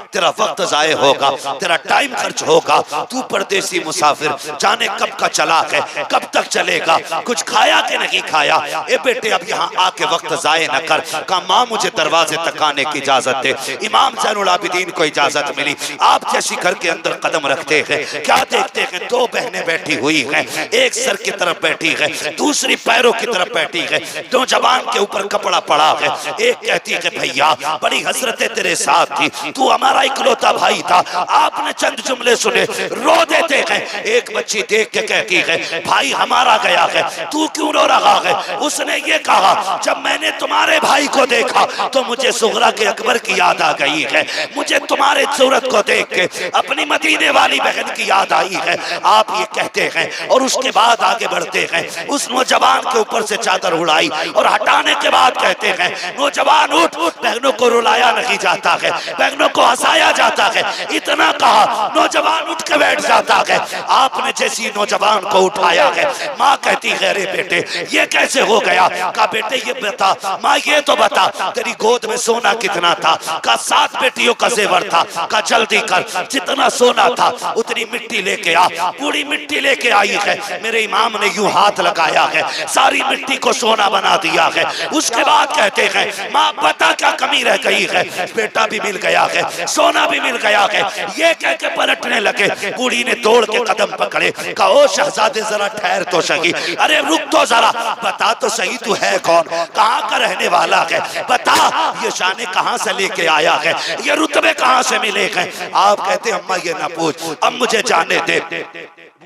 तेरा वक्त जाए होगा, तेरा टाइम खर्च होगा, तू परदेसी मुसाफिर, जाने कब का चला है, कब तक चलेगा, कुछ खाया कि नहीं खाया। ए बेटे, अब यहाँ आके वक्त जाए न कर। कहा, माँ मुझे दरवाजे तक आने की इजाजत दे। इमाम ज़ैनुल आबिदीन को इजाजत मिली। आप जैसी घर के अंदर कदम रखते हैं, क्या देखते हैं, दो बहनें बैठी हुई है, एक सर की तरफ बैठी है, दूसरी पैरों की तरफ बैठी है, दो जबान के ऊपर कपड़ा पड़ा है। एक कहती है, भैया बड़ी हसरतें तेरे साथ थी, तू हमारा इकलौता भाई था, आपने चंद जुमले सुने, रो देते हैं। एक बच्ची देख के कहती है, भाई हमारा गया है, तू क्यों रो रहा है? उसने ये कहा, जब मैंने तुम्हारे भाई को देखा तो मुझे सुगरा के अकबर की याद आ गई है, मुझे तुम्हारे सूरत को देख के अपनी मदीने वाली बहन की याद आई है। आप ये कहते हैं और उसके बाद आगे बढ़ते हैं। उस नौजवान के ऊपर से चादर उड़ाई और हटाने के बाद कहते हैं, नौजवान उठ, बहनों को रुलाया नहीं जाता है, बहनों को हंसाया जाता है। इतना कहा, नौजवान उठ के बैठ जाता है। आपने जैसी नौजवान को उठाया है, माँ कहती है, अरे बेटे ये कैसे हो गया? कहा, बेटे ये बता, माँ ये तो बता, तेरी गोद में सोना कितना था? कहा, 7 बेटियों का जेवर था। कहा, जल्दी कर, जितना सोना था उतनी मिट्टी लेके आ। पूरी मिट्टी लेके आई है। मेरे इमाम ने यूं हाथ लगाया है, सारी मिट्टी को सोना बना दिया है। उसके बाद कहते हैं, माँ बता क्या कमी रह गई है? बेटा भी मिल गया है, सोना भी मिल गया है। ये कह के पलटने लगे। बूढ़ी ने दौड़ के कदम पकड़े। कहा, ओ शहजादे जरा ठहर तो सही, अरे रुक तो जरा, बता तो सही तू है कौन, कहाँ का रहने वाला है, बता ये शाने कहाँ से लेके आया है, ये रुतबे कहाँ से मिले हैं? आप कहते, अम्मा ये ना पूछ, अब मुझे जाने दे।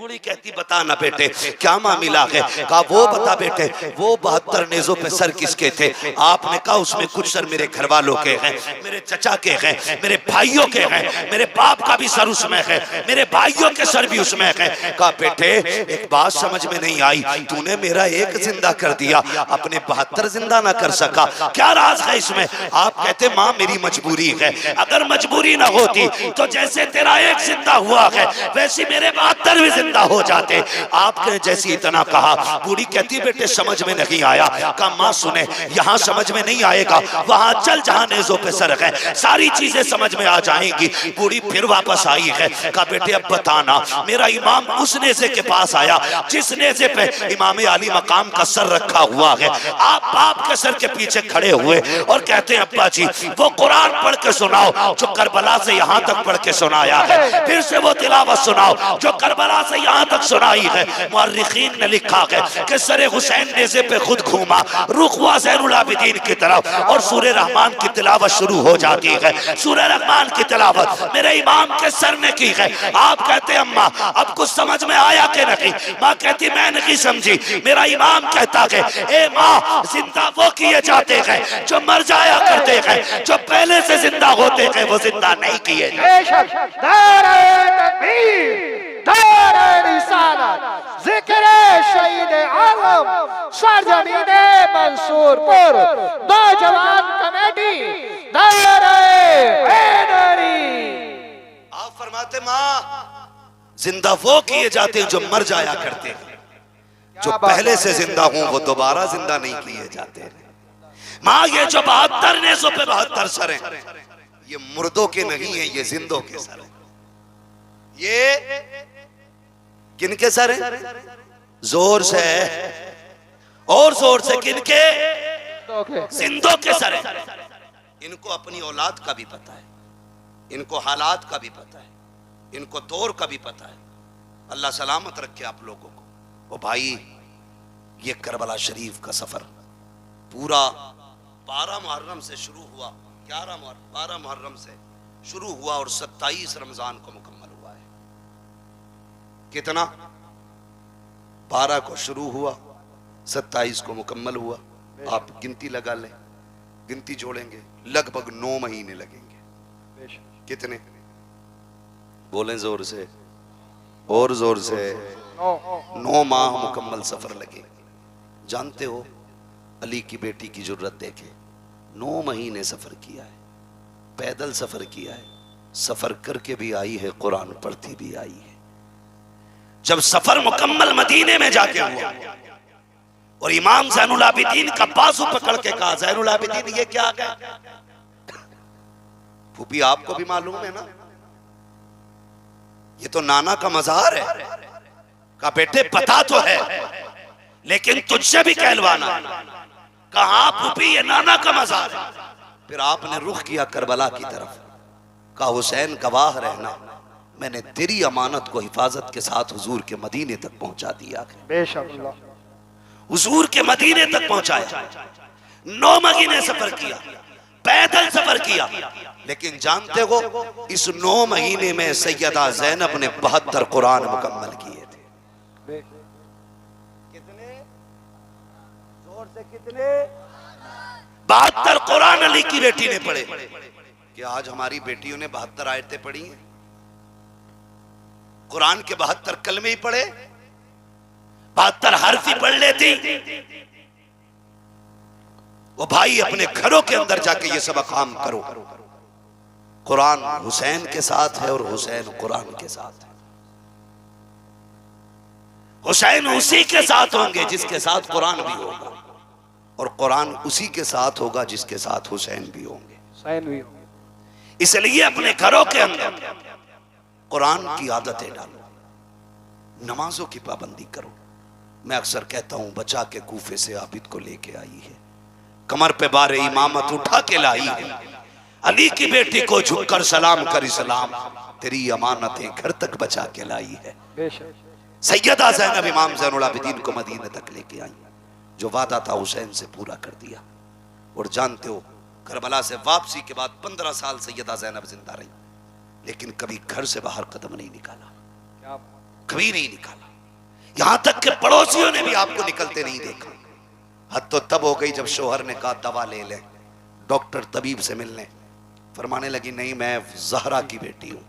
बूढ़ी कहती बता ना बेटे क्या मामला है। कहा वो बता बेटे, वो 72 नेजों पे सर किसके थे। आपने कहा उसमें कुछ सर मेरे घर वालों के हैं, मेरे चचा के हैं, मेरे भाइयों के हैं, मेरे बाप का भी सर उसमें है, मेरे भाइयों के सर भी उसमें है। कहा बेटे एक बात समझ में नहीं आई, तूने मेरा एक जिंदा कर दिया, अपने 72 जिंदा ना कर सका, क्या राज है इसमें। आप कहते माँ मेरी मजबूरी है, अगर मजबूरी ना होती तो जैसे तेरा एक जिंदा हुआ है वैसे मेरे 72 भी जिंदा हो जाते। आपने जैसी इतना कहा, बूढ़ी कहती बेटे समझ में नहीं आया। कहा माँ सुने, यहाँ समझ में नहीं आएगा, वहां चल जहां नेजों पे सर है, सारी चीजें समझ में आ जाएंगी। बूढ़ी फिर वापस आई है। कहा बेटे अब बताना, मेरा इमाम उस नेजे के पास आया जिस नेजे पे इमाम अली मकाम का सर रखा हुआ है। आप बाप के सर के पीछे खड़े हुए और कहते हैं अब्बा जी वो कुरान पढ़ के सुनाओ जो करबला से यहाँ तक पढ़ के सुनाया है, फिर से वो तिलावत सुनाओ जो करबला से यहाँ तक सुनाई है। मुअर्रिखीन ने लिखा है कि सर हुसैन नेज़े पे खुद घूमा, रुख हुआ ज़ैनुल आबिदीन की तरफ और सूरह रहमान की तिलावत शुरू हो जाती है। सूरह रहमान की तिलावत मेरे इमाम के सर ने की है। आप कहते अम्मा अब कुछ समझ में आया कि नहीं। माँ कहती मैं नहीं समझी, मेरा इमाम कहता है ए माँ जिंदा वो किए जाते हैं जो मर जाया करते हैं, जो पहले से जिंदा होते हैं वो जिंदा नहीं किए जाते। बेशक नारे तकबीर, नारे रिसालत, जिक्र शहीद आलम, सरजमीने मंसूरपुर, नौजवान कमेटी, नारे हैदरी। आप फरमाते माँ जिंदा वो किए जाते हैं जो मर जाया करते हैं, जो पहले से जिंदा हूं वो दोबारा जिंदा नहीं किए जाते। माँ ये जो 72 नेज़ों पे 72 सर हैं, ये मुर्दों के नहीं है, ये जिंदों के सर हैं। ये किनके सर हैं? जोर से और जोर से किनके? जिंदों के सर हैं। इनको अपनी औलाद का भी पता है, इनको हालात का भी पता है, इनको दौर का भी पता है। अल्लाह सलामत रखे आप लोगों को। वो भाई ये करबला शरीफ का सफर पूरा 12 मुहर्रम से शुरू हुआ, 12 मुहर्रम से शुरू हुआ और 27 रमजान को मुकम्मल हुआ है। कितना? 12 को शुरू हुआ, 27 को मुकम्मल हुआ। आप गिनती लगा लें, गिनती जोड़ेंगे लगभग 9 महीने लगेंगे। कितने? बोलें जोर से और जोर से। 9 माह मुकम्मल सफर लगे। जानते हो अली की बेटी की जुर्रत देखे, 9 महीने सफर किया है, पैदल सफर किया है, सफर करके भी आई है, कुरान पढ़ती भी आई है। जब सफर मुकम्मल मदीने में जाके हुआ और इमाम ज़ैनुल आबिदीन का बाजू पकड़ के कहा ज़ैनुल आबिदीन ये क्या है? फूफी आपको भी मालूम है ना, ये तो नाना का मज़ार है। कहा बेटे पता तो है लेकिन तुझसे भी कहलवाना। कहा फूफी ये नाना का मज़ार है। फिर आपने रुख किया करबला की तरफ। कहा हुसैन गवाह रहना, मैंने तेरी अमानत को हिफाजत के साथ हुजूर के मदीने तक पहुंचा दिया। बेशक हुजूर के मदीने तक पहुंचाया। 9 महीने सफर किया, पैदल सफर किया। लेकिन जानते हो इस 9 महीने में सैयदा ज़ैनब ने 72 कुरान मुकम्मल किए थे। कितने? जोर से कितने? 72 कुरान अली की बेटी ने पढ़े। कि आज हमारी बेटियों ने 72 आयतें पढ़ी हैं, कुरान के 72 कलमे ही पढ़े, 72 हर्फ ही पढ़ लेती। वो भाई अपने घरों के अंदर जाके ये सब काम करो। कुरान हुसैन के साथ है और हुसैन कुरान के साथ है। हुसैन उसी के साथ होंगे जिसके साथ कुरान भी होगा, और कुरान उसी के साथ होगा जिसके साथ हुसैन भी होंगे। इसलिए अपने घरों के अंदर कुरान की आदतें डालो, नमाजों की पाबंदी करो। मैं अक्सर कहता हूं बचा के कूफे से आबिद को लेके आई है, कमर पे बारे इमामत उठा के लाई है। अली की बेटी को झुककर सलाम कर इस्लाम, तेरी अमानतें घर तक बचा के लाई है। सैयदा ज़ैनब इमाम ज़ैनुल आबिदीन को मदीने तक लेके आई, जो वादा था हुसैन से पूरा कर दिया। और जानते हो करबला से वापसी के बाद 15 साल सैयदा ज़ैनब जिंदा रही, लेकिन कभी घर से बाहर कदम नहीं निकाला, कभी नहीं निकाला। यहां तक कि पड़ोसियों ने भी आपको निकलते नहीं देखा। हद तो तब हो गई जब शोहर ने कहा दवा ले ले, डॉक्टर तबीब से मिलने। फरमाने लगी नहीं, मैं ज़हरा की बेटी हूं,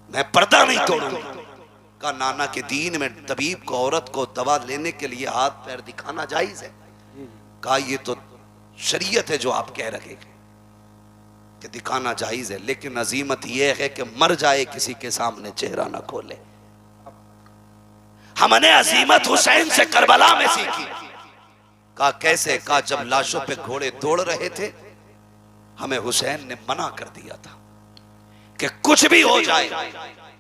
मैं पर्दा नहीं तोड़ूंगी। का नाना के दीन में तबीब को औरत को दवा लेने के लिए हाथ पैर दिखाना जायज है? कहा ये तो शरीयत है जो आप कह रहे हैं कि दिखाना जायज है, लेकिन अजीमत यह है कि मर जाए किसी के सामने चेहरा ना खोले। हमने अजीमत हुसैन से करबला में सीखी। कहा कैसे? कहा जब लाशों पे घोड़े दौड़ रहे थे, हमें हुसैन ने मना कर दिया था कि कुछ भी हो जाए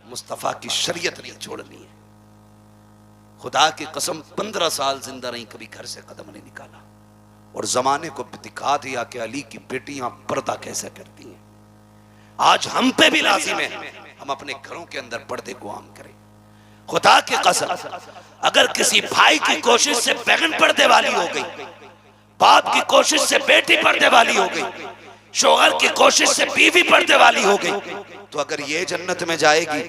मुस्तफा की शरीयत नहीं छोड़नी है। खुदा की कसम 15 साल जिंदा रही, कभी घर से कदम नहीं निकाला, और जमाने को दिखा दिया कि अली की बेटियां पर्दा कैसे करती हैं। आज हम पे भी लाजिम है हम अपने घरों के अंदर पर्दे को आम करें। खुदा की कसम, अगर किसी भाई की कोशिश से बहन पर्दे वाली हो गई, बाप की कोशिश से बेटी पर्दे वाली हो गई, शोहर की कोशिश से बीवी पर्दे वाली हो गई, तो अगर ये जन्नत में जाएगी,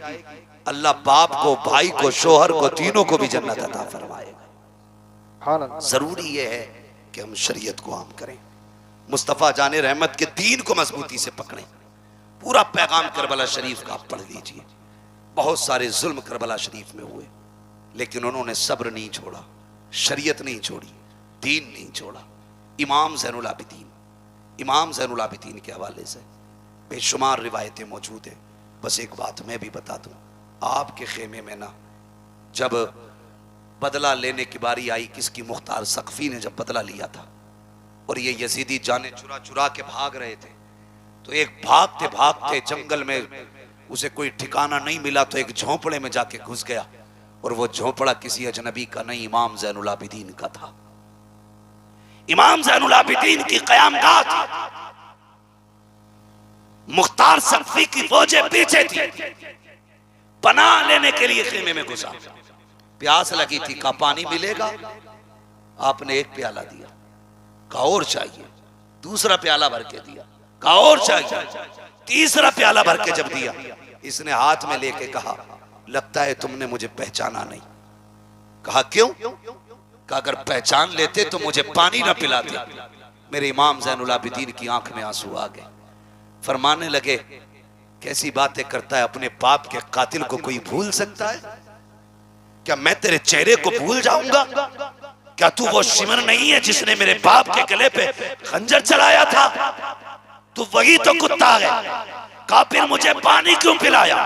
अल्लाह बाप को, भाई को, शोहर को, तीनों को भी जन्नत अता फरमाएगा। जरूरी ये है कि हम शरीयत को आम करें, मुस्तफा जाने रहमत के दीन को मजबूती से पकड़ें। पूरा पैगाम करबला शरीफ का आप पढ़ लीजिए। बहुत सारे जुल्म करबला शरीफ में हुए, लेकिन उन्होंने सब्र नहीं छोड़ा, शरीयत नहीं छोड़ी, दीन नहीं छोड़ा। इमाम ज़ैनुल आबिदीन, इमाम ज़ैनुल आबिदीन के हवाले से बेशुमार रिवायतें मौजूद हैं। बस एक बात मैं भी बता दूं, आपके खेमे में ना जब बदला लेने की बारी आई, किसकी? मुख्तार सकफी ने जब बदला लिया था और ये यजीदी जाने चुरा चुरा के भाग रहे थे, तो एक भागते भागते जंगल में उसे कोई ठिकाना नहीं मिला, तो एक झोंपड़े में जाके घुस गया, और वो झोंपड़ा किसी अजनबी का नहीं, इमाम ज़ैनुल आबिदीन का था। इमाम ज़ैनुल आबिदीन की क़यामगाह थी, मुख्तार सकफी की फौजें पीछे थी, पनाह लेने के लिए खेमे में घुसा। प्यास लगी थी, कहा पानी मिलेगा? आपने एक प्याला दिया, कहा और चाहिए, दूसरा प्याला भर के दिया, कहा और चाहिए, तीसरा प्याला भर के जब दिया, इसने हाथ में लेके कहा लगता है तुमने मुझे पहचाना नहीं। कहा क्यों? कहा अगर पहचान लेते तो मुझे पानी ना पिलाते। मेरे इमाम ज़ैनुल आबिदीन की आंख में आंसू आ गए। फरमाने लगे कैसी बातें करता है, अपने बाप के कातिल को कोई भूल सकता है? क्या मैं तेरे चेहरे को भूल जाऊंगा? क्या तू वो शिमर नहीं है जिसने मेरे बाप के गले पे खंजर चलाया था? तू वही तो कुत्ता है। कहा फिर मुझे पानी क्यों पिलाया?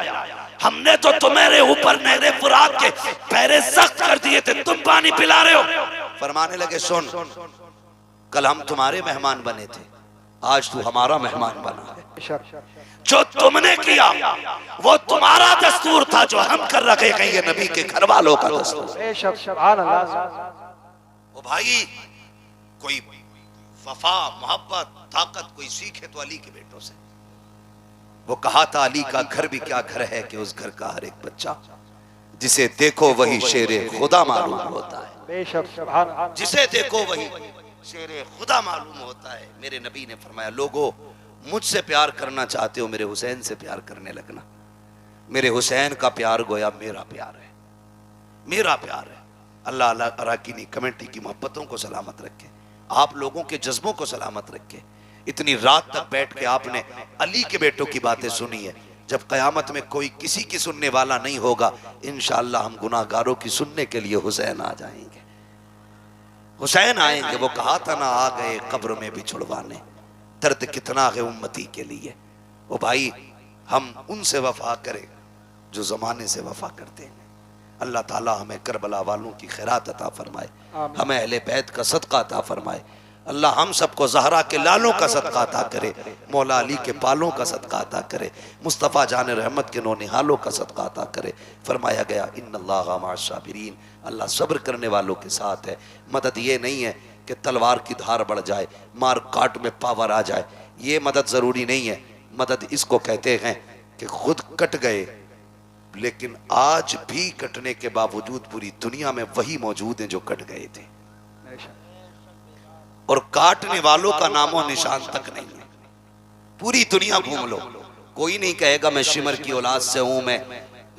हमने तो तुम्हारे ऊपर नहरे फुरात के पैरे सख्त कर दिए थे, तुम पानी पिला रहे हो। फरमाने लगे सुन, कल हम तुम्हारे मेहमान बने थे, आज तू हमारा मेहमान बना है। जो तुमने किया वो तुम्हारा दस्तूर था, जो हम कर रखे हैं ये नबी के घर वालों का दस्तूर। ओ भाई, कोई वफा, मोहब्बत, ताकत कोई सीखे तो अली के बेटों से। वो कहा था अली का घर भी क्या घर है कि उस घर का हर एक बच्चा जिसे देखो वही शेरे खुदा मालूम होता है, जिसे देखो वही शेरे खुदा मालूम होता है। मेरे नबी ने फरमाया लोगों, मुझसे प्यार करना चाहते हो, मेरे हुसैन से प्यार करने लगना। मेरे हुसैन का प्यार गोया मेरा प्यार है, मेरा प्यार है। अल्लाह अल्लाह अराकीनी कमेटी की मोहब्बतों को सलामत रखे, आप लोगों के जज्बों को सलामत रखे। इतनी रात तक बैठ के आपने अली के बेटों की बातें सुनी है। जब क़यामत में कोई किसी की सुनने वाला नहीं होगा, इंशाअल्लाह हम गुनाहगारों की सुनने के लिए हुसैन आ जाएंगे, हुसैन आएंगे। वो कहा था ना, आ गए कब्र में भी छुड़वाने, दर्द कितना है उम्मती के लिए। ओ भाई, हम उनसे वफा करें जो ज़माने से वफा करते हैं। अल्लाह ताला हमें करबला वालों की खैरात अता फरमाए, हमें अहले बैत का सदका अता फरमाए। अल्लाह हम सबको ज़हरा के लालों का सदका अता करे, मौला अली के पालों का सदका अता करे, मुस्तफ़ा जान रहमत के नौनिहालों का सदका अता करे। फरमाया गया इन्नल्लाह मअस-साबिरीन, अल्लाह सब्र करने वालों के साथ है। मदद ये नहीं है कि तलवार की धार बढ़ जाए, मार काट में पावर आ जाए, ये मदद ज़रूरी नहीं है। मदद इसको कहते हैं कि खुद कट गए लेकिन आज भी कटने के बावजूद पूरी दुनिया में वही मौजूद हैं जो कट गए थे, और काटने वालों का नामो निशान तक नहीं है। पूरी दुनिया घूम लो, कोई नहीं कहेगा मैं शिमर की औलाद से हूं, मैं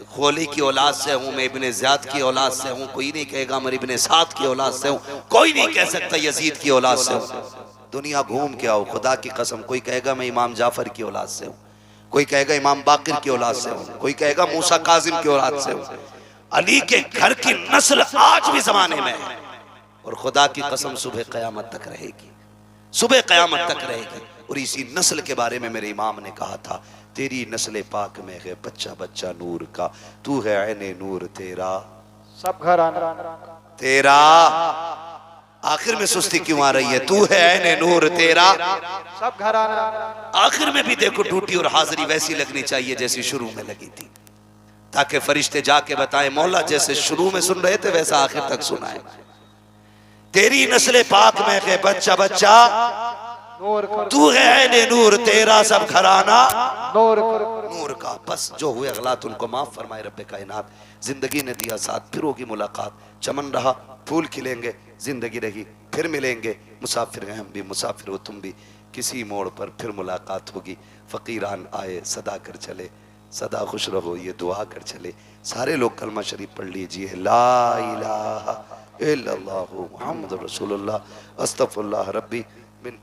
खोली की औलाद से हूं, मैं इब्ने ज़ियाद की औलाद से हूं। कोई नहीं कहेगा मैं इब्ने साद की औलाद से हूं। कोई नहीं कह सकता यजीद की औलाद से हूं। दुनिया घूम के आओ, खुदा की कसम। कोई कहेगा मैं इमाम जाफर की औलाद से हूं, कोई कहेगा इमाम बाकिर की औलाद से हूं, कोई कहेगा मूसा काजिम की औलाद से हूं। अली के घर की नस्ल आज भी जमाने में है और खुदा की कसम सुबह क़यामत तक रहेगी, सुबह क़यामत तक रहेगी। और इसी नस्ल के बारे में मेरे इमाम ने कहा था, तेरी नस्ल पाक में है बच्चा बच्चा नूर का, तू है ऐने नूर तेरा सब घराना तेरा। आखिर में सुस्ती क्यों आ रही है? तू है ऐने नूर तेरा। सब घराना। आखिर में भी देखो ड्यूटी और हाजिरी वैसी लगनी चाहिए जैसी शुरू में लगी थी, ताकि फरिश्ते जाके बताएं मौला जैसे शुरू में सुन रहे थे वैसा आखिर तक सुनाए। तेरी नस्ल पाक में है बच्चा बच्चा नूर तू है ऐने नूर तेरा, सब घराना नूर नूर का। बस जो हुए गलत उनको माफ फरमाए रब्बे कायनात। जिंदगी ने दिया साथ, फिर होगी मुलाकात। चमन रहा फूल खिलेंगे, जिंदगी रही फिर मिलेंगे। मुसाफिर हैं हम भी, मुसाफिर हो तुम भी, किसी मोड़ पर फिर मुलाकात होगी। फकीरान आए सदा कर चले, सदा खुश रहो ये दुआ कर चले। सारे लोग कलमा शरीफ पढ़ लीजिए, ला इलाहा इल्लल्लाहु मुहम्मदुर रसूलुल्लाह, अस्तगफिरुल्लाह रब्बी मिन